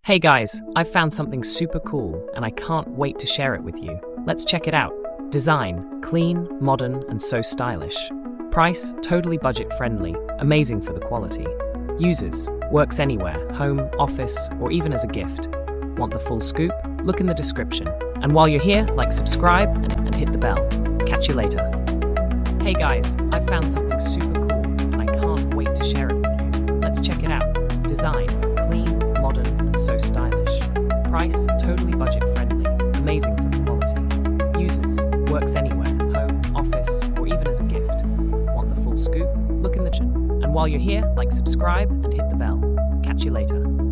Hey guys, I've found something super cool and I can't wait to share it with you. Let's check it out. Design, clean, modern, and so stylish. Price, totally budget friendly, amazing for the quality. Users, works anywhere, home, office, or even as a gift. Want the full scoop? Look in the description. And while you're here, subscribe and hit the bell. Catch you later. Hey guys, I've found something super cool and I can't wait to share it with you. Let's check it out. Design, clean, modern, and so stylish. Price, totally budget friendly, amazing for the quality. Users, works anywhere, home, office, or even as a gift. Want the full scoop? Look in the description. And while you're here, subscribe and hit the bell. Catch you later.